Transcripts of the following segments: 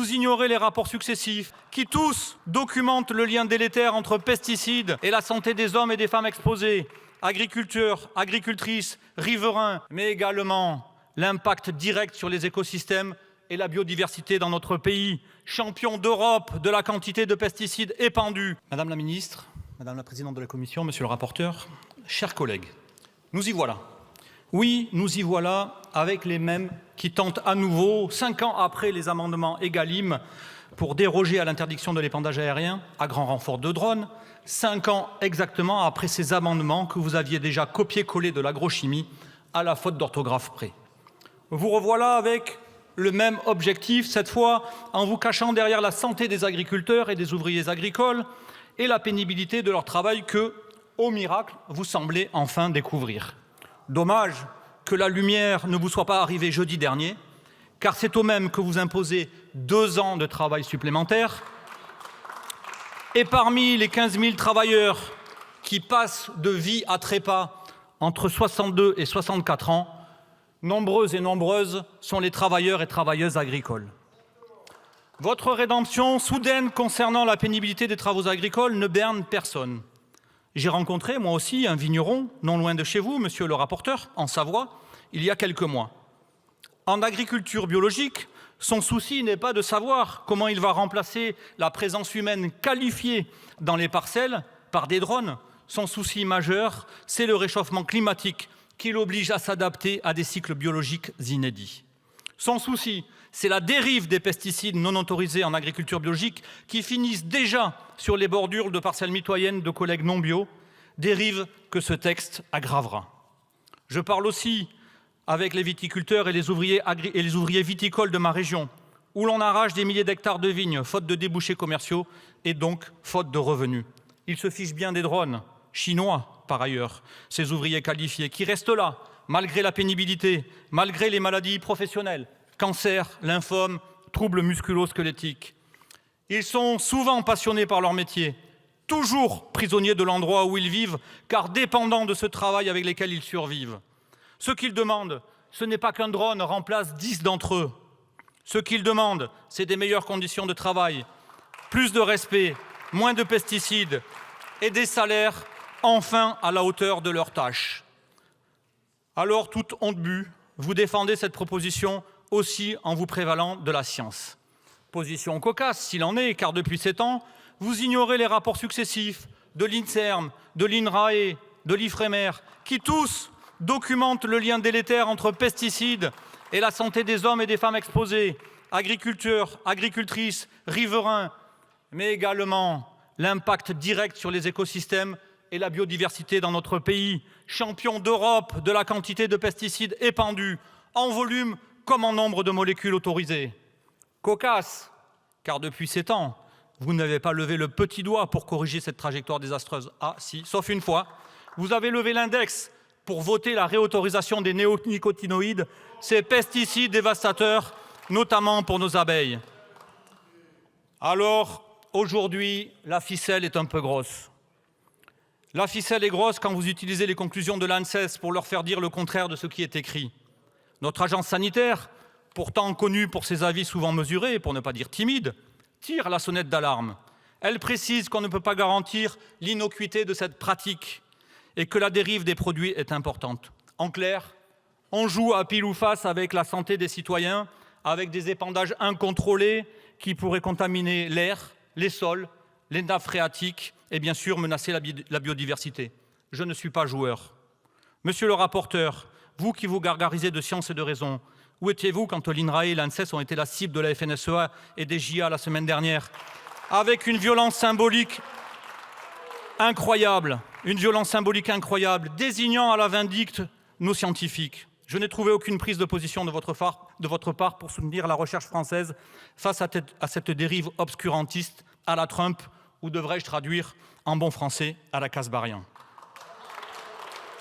Vous ignorez les rapports successifs qui tous documentent le lien délétère entre pesticides et la santé des hommes et des femmes exposés, agriculteurs, agricultrices, riverains, mais également l'impact direct sur les écosystèmes et la biodiversité dans notre pays, champion d'Europe de la quantité de pesticides épandus. Madame la ministre, Madame la présidente de la commission, monsieur le rapporteur, chers collègues, nous y voilà. Oui, nous y voilà avec les mêmes qui tentent à nouveau, 5 ans après les amendements Egalim, pour déroger à l'interdiction de l'épandage aérien à grand renfort de drones, 5 ans exactement après ces amendements que vous aviez déjà copié-collé de l'agrochimie à la faute d'orthographe près. Vous revoilà avec le même objectif, cette fois en vous cachant derrière la santé des agriculteurs et des ouvriers agricoles et la pénibilité de leur travail que, au miracle, vous semblez enfin découvrir. Dommage que la lumière ne vous soit pas arrivée jeudi dernier, car c'est au même que vous imposez 2 ans de travail supplémentaire. Et parmi les 15 000 travailleurs qui passent de vie à trépas entre 62 et 64 ans, nombreuses et nombreuses sont les travailleurs et travailleuses agricoles. Votre rédemption soudaine concernant la pénibilité des travaux agricoles ne berne personne. J'ai rencontré, moi aussi, un vigneron, non loin de chez vous, monsieur le rapporteur, en Savoie, il y a quelques mois. En agriculture biologique, son souci n'est pas de savoir comment il va remplacer la présence humaine qualifiée dans les parcelles par des drones. Son souci majeur, c'est le réchauffement climatique qui l'oblige à s'adapter à des cycles biologiques inédits. Son souci, c'est la dérive des pesticides non autorisés en agriculture biologique qui finissent déjà sur les bordures de parcelles mitoyennes de collègues non bio, dérive que ce texte aggravera. Je parle aussi avec les viticulteurs et les ouvriers viticoles de ma région, où l'on arrache des milliers d'hectares de vignes, faute de débouchés commerciaux et donc faute de revenus. Ils se fichent bien des drones, chinois par ailleurs, ces ouvriers qualifiés, qui restent là, malgré la pénibilité, malgré les maladies professionnelles, cancer, lymphome, troubles musculo-squelettiques. Ils sont souvent passionnés par leur métier, toujours prisonniers de l'endroit où ils vivent, car dépendants de ce travail avec lequel ils survivent. Ce qu'ils demandent, ce n'est pas qu'un drone remplace 10 d'entre eux. Ce qu'ils demandent, c'est des meilleures conditions de travail, plus de respect, moins de pesticides et des salaires enfin à la hauteur de leurs tâches. Alors, toute honte bue, vous défendez cette proposition aussi en vous prévalant de la science. Position cocasse, s'il en est, car depuis 7 ans, vous ignorez les rapports successifs de l'INSERM, de l'INRAE, de l'IFREMER, qui tous documentent le lien délétère entre pesticides et la santé des hommes et des femmes exposés, agriculteurs, agricultrices, riverains, mais également l'impact direct sur les écosystèmes et la biodiversité dans notre pays, champion d'Europe de la quantité de pesticides épandus, en volume comme en nombre de molécules autorisées. Cocasse, car depuis 7 ans, vous n'avez pas levé le petit doigt pour corriger cette trajectoire désastreuse. Ah si, sauf une fois, vous avez levé l'index pour voter la réautorisation des néonicotinoïdes, ces pesticides dévastateurs, notamment pour nos abeilles. Alors, aujourd'hui, la ficelle est un peu grosse. La ficelle est grosse quand vous utilisez les conclusions de l'ANSES pour leur faire dire le contraire de ce qui est écrit. Notre agence sanitaire, pourtant connue pour ses avis souvent mesurés, pour ne pas dire timides, tire la sonnette d'alarme. Elle précise qu'on ne peut pas garantir l'innocuité de cette pratique et que la dérive des produits est importante. En clair, on joue à pile ou face avec la santé des citoyens, avec des épandages incontrôlés qui pourraient contaminer l'air, les sols, les nappes phréatiques et bien sûr menacer la biodiversité. Je ne suis pas joueur. Monsieur le rapporteur, vous qui vous gargarisez de science et de raison, où étiez-vous quand l'INRAE et l'ANSES ont été la cible de la FNSEA et des JA la semaine dernière, avec une violence symbolique incroyable, désignant à la vindicte nos scientifiques. Je n'ai trouvé aucune prise de position de votre part pour soutenir la recherche française face à cette dérive obscurantiste à la Trump, ou devrais-je traduire en bon français à la Kasbarian.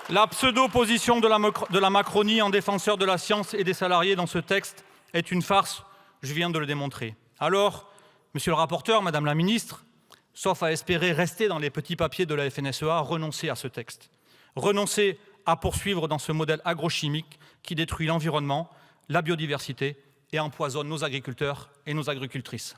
La pseudo-position de la Macronie en défenseur de la science et des salariés dans ce texte est une farce, je viens de le démontrer. Alors, monsieur le rapporteur, madame la ministre, sauf à espérer rester dans les petits papiers de la FNSEA, renoncez à ce texte. Renoncez à poursuivre dans ce modèle agrochimique qui détruit l'environnement, la biodiversité et empoisonne nos agriculteurs et nos agricultrices.